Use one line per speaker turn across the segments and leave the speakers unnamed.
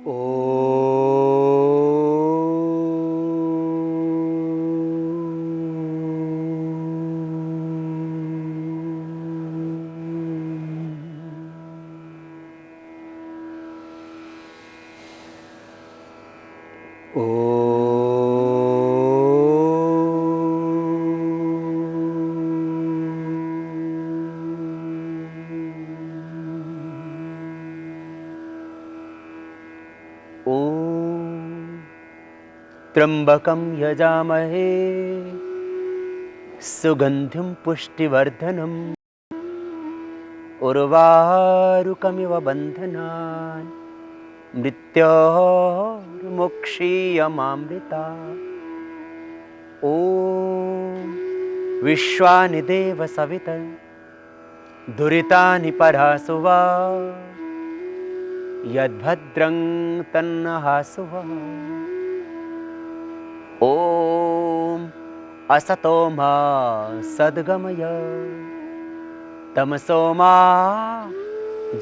ओ त्र्यंबकं यजामहे सुगंधिं पुष्टिवर्धनम् उर्वारुकमिव बन्धनान् मृत्योर्मुक्षीयमामृता। ॐ विश्वानि देव सवितर् दुरितानि परासु वा यद्भद्रं तन्नहासु वा। ॐ असतो मा सद्गमय तमसो मा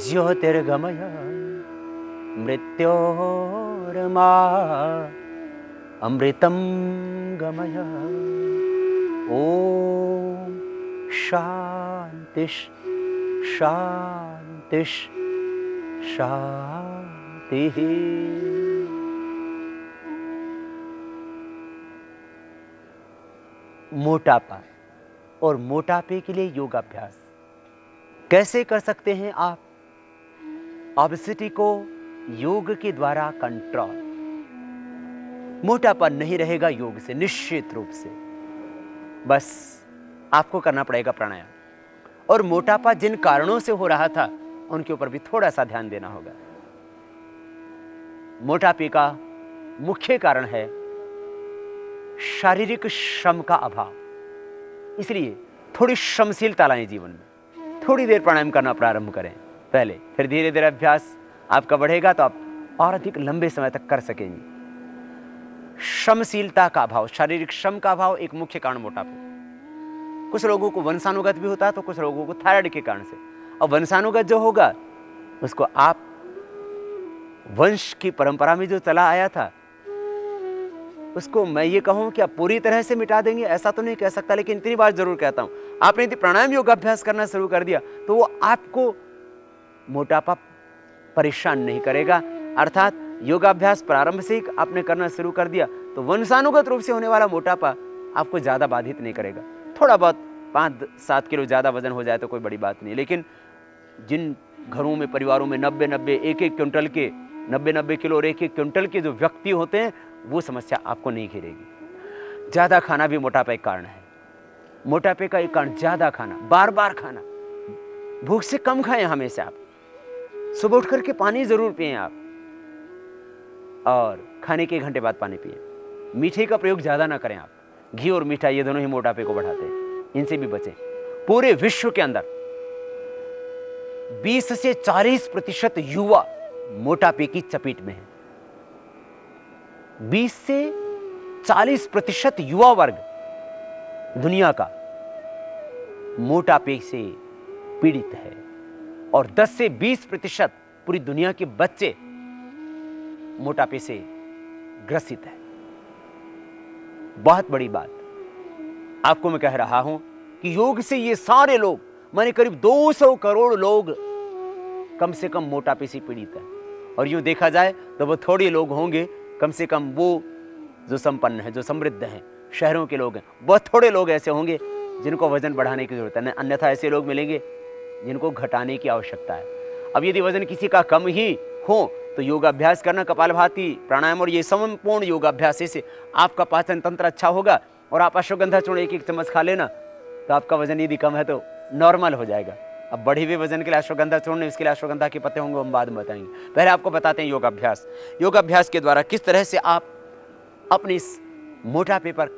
ज्योतिर्गमय मृत्योर्मा अमृतं गमय। ॐ शान्तिः शान्तिः शान्तिः। मोटापा और मोटापे के लिए योगाभ्यास कैसे कर सकते हैं आप? ओबेसिटी को योग के द्वारा कंट्रोल। मोटापा नहीं रहेगा योग से, निश्चित रूप से। बस आपको करना पड़ेगा प्राणायाम। और मोटापा जिन कारणों से हो रहा था उनके ऊपर भी थोड़ा सा ध्यान देना होगा। मोटापे का मुख्य कारण है शारीरिक श्रम का अभाव। इसलिए थोड़ी श्रमशीलता लाएं जीवन में। थोड़ी देर प्राणायाम करना प्रारंभ करें पहले, फिर धीरे धीरे अभ्यास आपका बढ़ेगा तो आप और अधिक लंबे समय तक कर सकेंगे। श्रमशीलता का अभाव, शारीरिक श्रम का अभाव एक मुख्य कारण मोटापे। कुछ लोगों को वंशानुगत भी होता है तो कुछ लोगों को थायराइड के कारण से। और वंशानुगत जो होगा उसको आप वंश की परंपरा में जो चला आया था उसको मैं ये कहूं कि आप पूरी तरह से मिटा देंगे ऐसा तो नहीं कह सकता, लेकिन इतनी बात जरूर कहता हूं, आपने यदि प्राणायाम योगाभ्यास करना शुरू कर दिया तो वो आपको मोटापा परेशान नहीं करेगा। अर्थात योगाभ्यास प्रारंभ से ही आपने करना शुरू कर दिया तो वंशानुगत रूप से होने वाला मोटापा आपको ज्यादा बाधित नहीं करेगा। थोड़ा बहुत 5-7 किलो ज्यादा वजन हो जाए तो कोई बड़ी बात नहीं, लेकिन जिन घरों में परिवारों में 90-90 1-1 क्विंटल के 90-90 किलो और 1-1 क्विंटल के जो व्यक्ति होते हैं वो समस्या आपको नहीं घेरेगी। ज्यादा खाना भी मोटापे का कारण है। मोटापे का एक कारण ज्यादा खाना, बार बार खाना। भूख से कम खाएं हमेशा आप। सुबह उठ करके पानी जरूर पिएं आप, और खाने के 1 घंटे बाद पानी पिएं। मीठे का प्रयोग ज्यादा ना करें आप। घी और मीठा ये दोनों ही मोटापे को बढ़ाते हैं, इनसे भी बचें। पूरे विश्व के अंदर 20 से 40% युवा मोटापे की चपेट में है। 20 से 40% युवा वर्ग दुनिया का मोटापे से पीड़ित है, और 10 से 20% पूरी दुनिया के बच्चे मोटापे से ग्रसित है। बहुत बड़ी बात आपको मैं कह रहा हूं कि योग से ये सारे लोग, माने करीब 200 करोड़ लोग कम से कम मोटापे से पीड़ित है। और यूं देखा जाए तो वो थोड़े लोग होंगे, कम से कम वो जो संपन्न है, जो समृद्ध हैं, शहरों के लोग हैं, बहुत थोड़े लोग ऐसे होंगे जिनको वजन बढ़ाने की जरूरत है। अन्यथा ऐसे लोग मिलेंगे जिनको घटाने की आवश्यकता है। अब यदि वजन किसी का कम ही हो तो योगाभ्यास करना, कपालभाति, प्राणायाम और ये संपूर्ण योगाभ्यास से आपका पाचन तंत्र अच्छा होगा। और आप अश्वगंधा चूर्ण 1-1 चम्मच खा लेना तो आपका वजन यदि कम है तो नॉर्मल हो जाएगा। अब बढ़े हुए वजन के लिए अश्वगंधा चूर्ण, इसके लिए अश्वगंधा के पत्ते होंगे, हम बाद में बताएंगे। पहले आपको बताते हैं योगाभ्यास। योगाभ्यास के द्वारा किस तरह से आप अपने इस मोटापे पर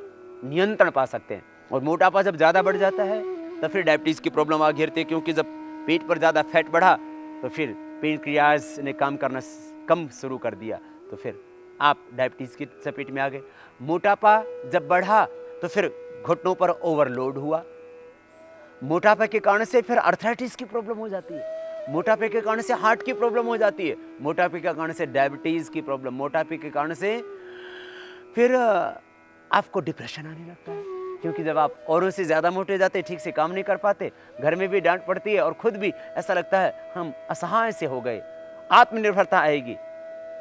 नियंत्रण पा सकते हैं। और मोटापा जब ज्यादा बढ़ जाता है तो फिर डायबिटीज की प्रॉब्लम आ घेरती है, क्योंकि जब पेट पर ज्यादा फैट बढ़ा तो फिर पेनक्रियाज ने काम करना कम शुरू कर दिया, तो फिर आप डायबिटीज की चपेट में आ गए। मोटापा जब बढ़ा तो फिर घुटनों पर ओवरलोड हुआ। मोटापा के कारण से फिर अर्थराइटिस की प्रॉब्लम हो जाती है। मोटापे के कारण से हार्ट की प्रॉब्लम हो जाती है, मोटापे के कारण से डायबिटीज की प्रॉब्लम, मोटापे के कारण से फिर आपको डिप्रेशन आने लगता है। क्योंकि जब आप औरों से ज़्यादा मोटे जाते, ठीक से काम नहीं कर पाते, घर में भी डांट पड़ती है और खुद भी ऐसा लगता है हम असहाय से हो गए। आत्मनिर्भरता आएगी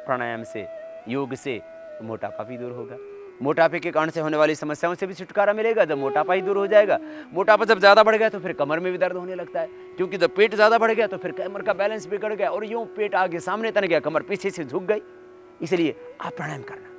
प्राणायाम से, योग से, तो मोटापा भी दूर होगा। मोटापे के कारण से होने वाली समस्याओं से भी छुटकारा मिलेगा जब मोटापा ही दूर हो जाएगा। मोटापा जब ज़्यादा बढ़ गया तो फिर कमर में भी दर्द होने लगता है, क्योंकि जब पेट ज़्यादा बढ़ गया तो फिर कमर का बैलेंस बिगड़ गया और यूँ पेट आगे सामने तन गया, कमर पीछे से झुक गई। इसलिए आप प्राणायाम करना।